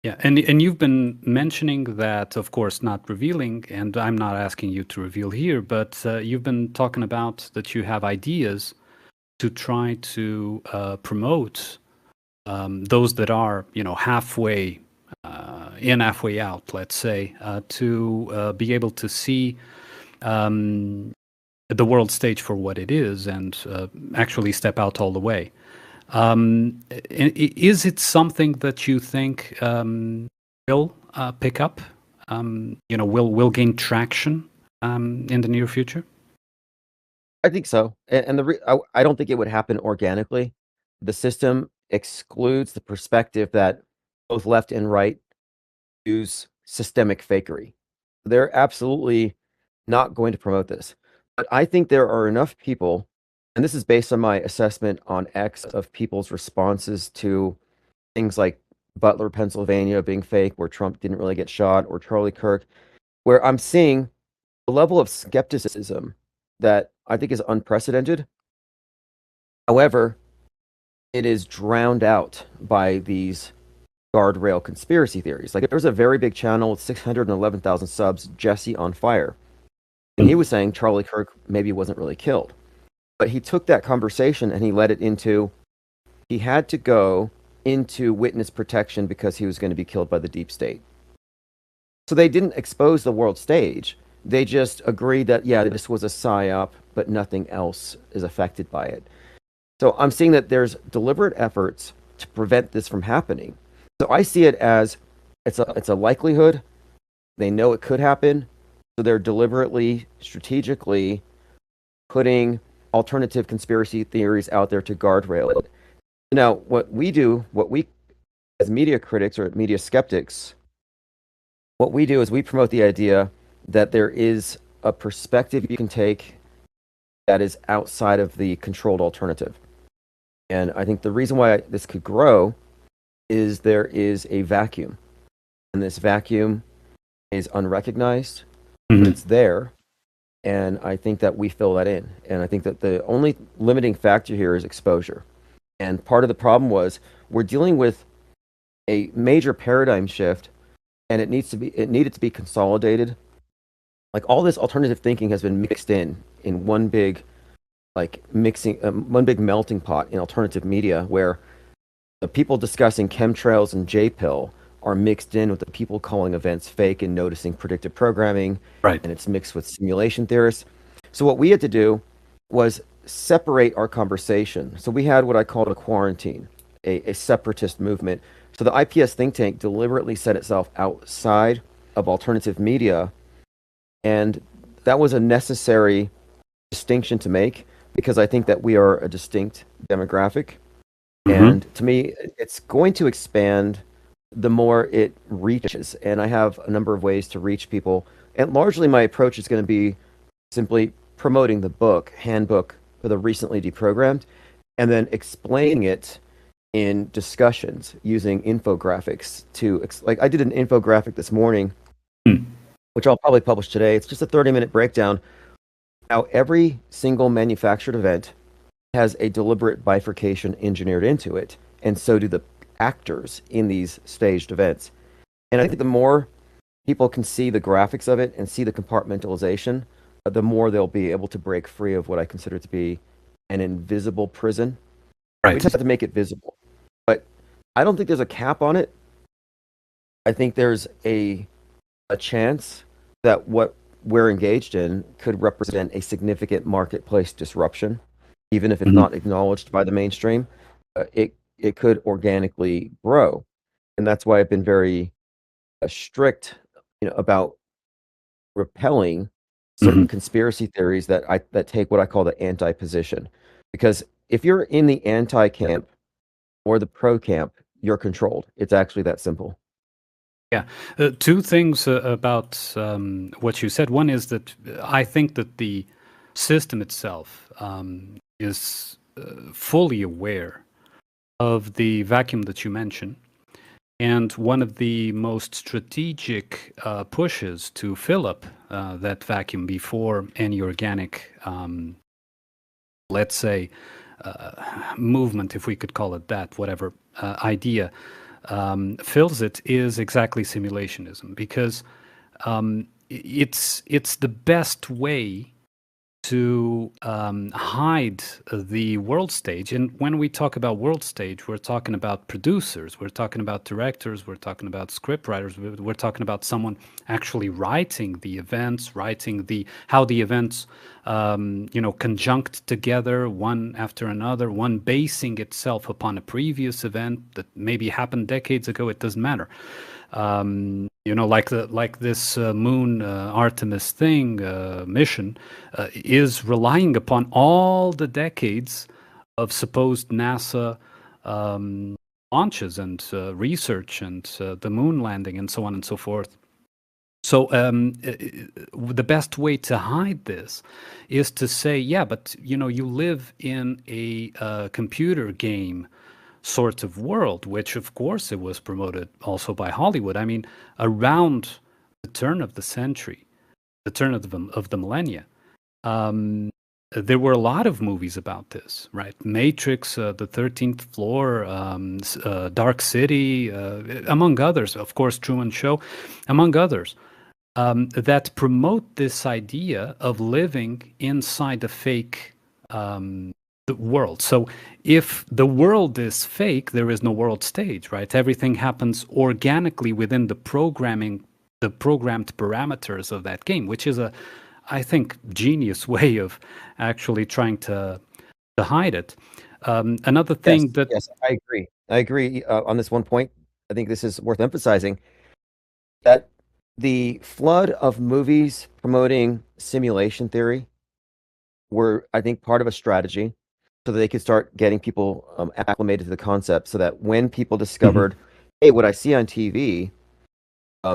Yeah, and you've been mentioning that, of course, not revealing, and I'm not asking you to reveal here, but you've been talking about that you have ideas to try to promote those that are, halfway in, halfway out, let's say, to be able to see the world stage for what it is and actually step out all the way. Is it something that you think will pick up? Will gain traction in the near future? I think so, and I don't think it would happen organically. The system excludes the perspective that both left and right use systemic fakery. They're absolutely not going to promote this. But I think there are enough people, and this is based on my assessment on X of people's responses to things like Butler, Pennsylvania being fake, where Trump didn't really get shot, or Charlie Kirk, where I'm seeing a level of skepticism that I think is unprecedented. However, it is drowned out by these guardrail conspiracy theories. Like there's a very big channel with 611,000 subs, Jesse on Fire. And he was saying Charlie Kirk maybe wasn't really killed. But he took that conversation and he led it into, he had to go into witness protection because he was going to be killed by the deep state. So they didn't expose the world stage. They just agreed that, yeah, this was a psyop, but nothing else is affected by it. So I'm seeing that there's deliberate efforts to prevent this from happening. So I see it as it's a likelihood. They know it could happen. So they're deliberately, strategically putting alternative conspiracy theories out there to guardrail it. Now, what we as media critics or media skeptics, what we do is we promote the idea that there is a perspective you can take that is outside of the controlled alternative. And I think the reason why this could grow is there is a vacuum. And this vacuum is unrecognized, but it's there. And I think that we fill that in. And I think that the only limiting factor here is exposure. And part of the problem was we're dealing with a major paradigm shift, and it needed to be consolidated. Like all this alternative thinking has been mixed in one big one big melting pot in alternative media, where the people discussing chemtrails and J-pill are mixed in with the people calling events fake and noticing predictive programming. Right. And it's mixed with simulation theorists. So what we had to do was separate our conversation. So we had what I called a quarantine, a separatist movement. So the IPS think tank deliberately set itself outside of alternative media. And that was a necessary distinction to make, because I think that we are a distinct demographic. And to me, it's going to expand the more it reaches. And I have a number of ways to reach people. And largely my approach is going to be simply promoting the handbook for the recently deprogrammed, and then explaining it in discussions using infographics like I did an infographic this morning, which I'll probably publish today. It's just a 30-minute breakdown. Now, every single manufactured event has a deliberate bifurcation engineered into it, and so do the actors in these staged events. And I think the more people can see the graphics of it and see the compartmentalization, the more they'll be able to break free of what I consider to be an invisible prison. Right. We just have to make it visible. But I don't think there's a cap on it. I think there's a chance that what we're engaged in could represent a significant marketplace disruption, even if it's not acknowledged by the mainstream. It could organically grow, and that's why I've been very strict, about repelling certain conspiracy theories that take what I call the anti-position. Because if you're in the anti-camp or the pro-camp, you're controlled. It's actually that simple. Yeah. Two things about what you said. One is that I think that the system itself is fully aware of the vacuum that you mentioned. And one of the most strategic pushes to fill up that vacuum before any organic, let's say, movement, if we could call it that, whatever idea, fills it is exactly simulationism, because it's the best way to hide the world stage. And when we talk about world stage, we're talking about producers, we're talking about directors, we're talking about script writers, we're talking about someone actually writing the events, writing how the events conjunct together one after another, one basing itself upon a previous event that maybe happened decades ago. It doesn't matter. Like this moon Artemis thing mission is relying upon all the decades of supposed NASA launches and research and the moon landing and so on and so forth. So the best way to hide this is to say, yeah, but you live in a computer game sort of world, which of course it was promoted also by Hollywood. I mean, around the turn of the century, the turn of the millennia, there were a lot of movies about this, right? Matrix, The 13th Floor, Dark City, among others, of course, Truman Show, among others, that promote this idea of living inside a fake the world. So if the world is fake, there is no world stage, right? Everything happens organically within the programmed parameters of that game, which is I think, genius way of actually trying to hide it. Another thing Yes, I agree. I agree on this one point. I think this is worth emphasizing, that the flood of movies promoting simulation theory were, I think, part of a strategy so that they could start getting people acclimated to the concept, so that when people discovered, hey, what I see on TV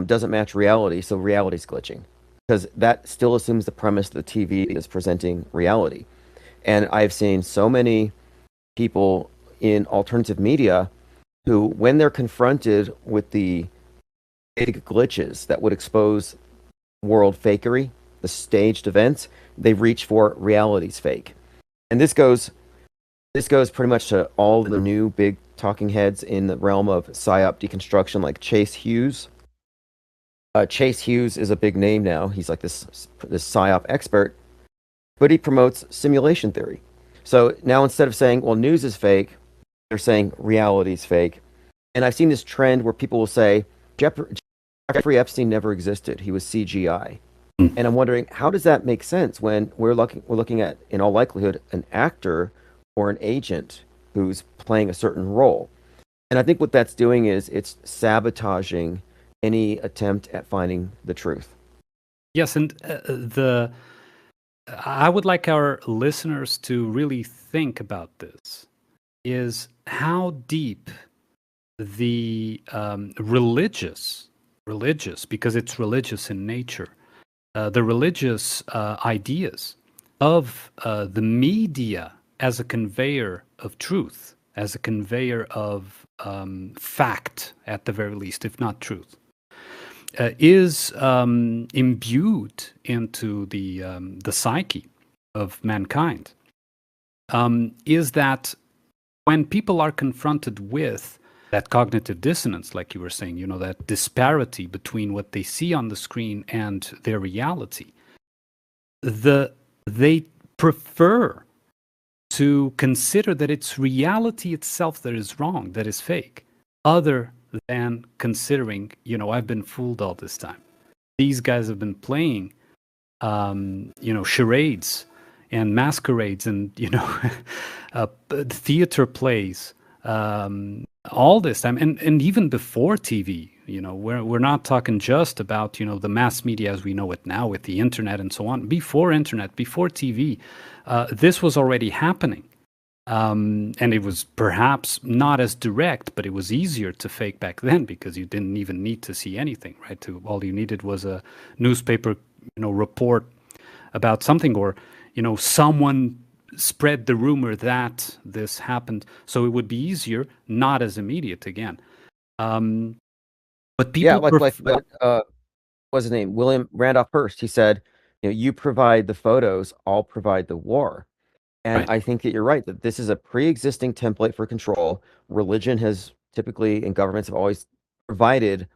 doesn't match reality, so reality's glitching. Because that still assumes the premise that the TV is presenting reality. And I've seen so many people in alternative media who, when they're confronted with the big glitches that would expose world fakery, the staged events, they reach for reality's fake. And this goes pretty much to all the new big talking heads in the realm of PSYOP deconstruction, like Chase Hughes. Chase Hughes is a big name now. He's like this PSYOP expert, but he promotes simulation theory. So now instead of saying, well, news is fake, they're saying reality is fake. And I've seen this trend where people will say, Jeffrey Epstein never existed. He was CGI. And I'm wondering, how does that make sense when we're looking at, in all likelihood, an actor or an agent who's playing a certain role? And I think what that's doing is it's sabotaging any attempt at finding the truth. Yes, and I would like our listeners to really think about this, is how deep the religious, because it's religious in nature, the religious ideas of the media as a conveyor of truth, as a conveyor of fact, at the very least, if not truth, is imbued into the psyche of mankind. Is that when people are confronted with that cognitive dissonance, like you were saying, that disparity between what they see on the screen and their reality, they prefer to consider that it's reality itself that is wrong, that is fake, other than considering, I've been fooled all this time. These guys have been playing, charades and masquerades and, theater plays all this time. And even before TV, we're not talking just about, the mass media as we know it now with the internet and so on. Before internet, before TV, this was already happening. And it was perhaps not as direct, but it was easier to fake back then because you didn't even need to see anything, right? All you needed was a newspaper, report about something, or, someone spread the rumor that this happened. So it would be easier, not as immediate again. But people, what's his name? William Randolph Hearst. He said, you provide the photos, I'll provide the war. And right. I think that you're right, that this is a pre-existing template for control. Religion has typically in governments have always provided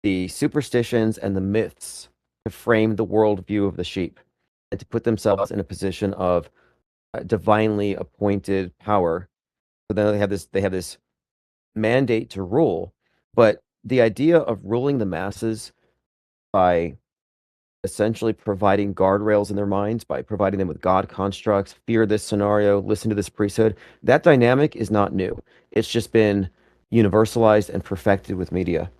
the superstitions and the myths to frame the worldview of the sheep and to put themselves in a position of divinely appointed power. So then they have this mandate to rule, but the idea of ruling the masses by essentially providing guardrails in their minds, by providing them with God constructs, fear this scenario, listen to this priesthood, that dynamic is not new. It's just been universalized and perfected with media.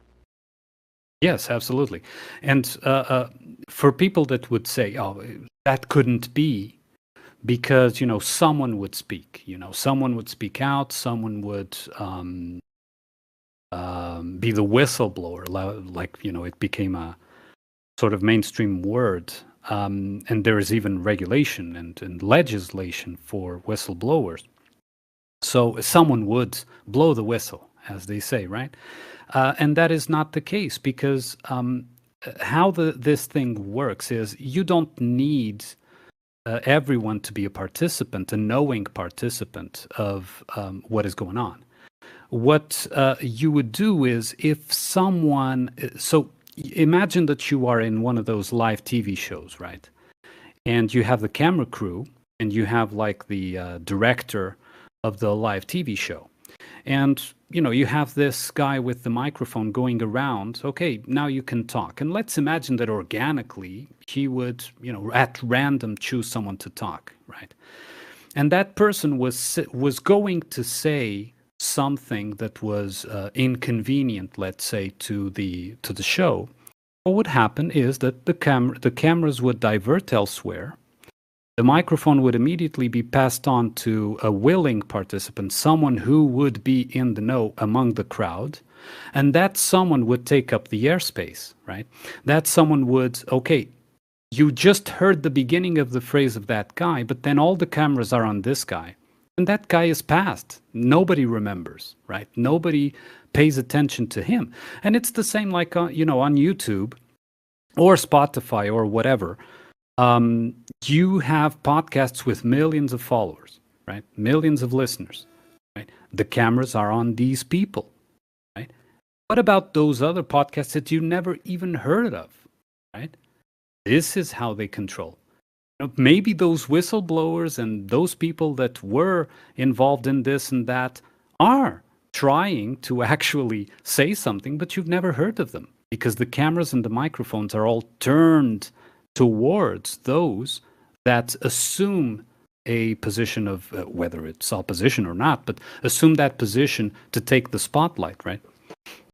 Yes, absolutely. And for people that would say, "Oh, that couldn't be," because someone would speak. Someone would speak out. Someone would be the whistleblower, like it became a sort of mainstream word. And there is even regulation and legislation for whistleblowers. So someone would blow the whistle, as they say, right? And that is not the case, because how this thing works is you don't need everyone to be a participant, a knowing participant of what is going on. What you would do is, if someone, so imagine that you are in one of those live TV shows, right? And you have the camera crew, and you have like the director of the live TV show. And, you have this guy with the microphone going around. Okay, now you can talk. And let's imagine that organically he would, at random choose someone to talk, right? And that person was going to say something that was inconvenient, let's say, to the show. What would happen is that the cameras would divert elsewhere. The microphone would immediately be passed on to a willing participant, someone who would be in the know among the crowd, and that someone would take up the airspace, right? That someone would, okay, you just heard the beginning of the phrase of that guy, but then all the cameras are on this guy, and that guy is past. Nobody remembers, right? Nobody pays attention to him. And it's the same like, on YouTube or Spotify or whatever. You have podcasts with millions of followers, right? Millions of listeners, right? The cameras are on these people, right? What about those other podcasts that you never even heard of, right? This is how they control. Maybe those whistleblowers and those people that were involved in this and that are trying to actually say something, but you've never heard of them, because the cameras and the microphones are all turned towards those that assume a position of whether it's opposition or not, but assume that position to take the spotlight, right?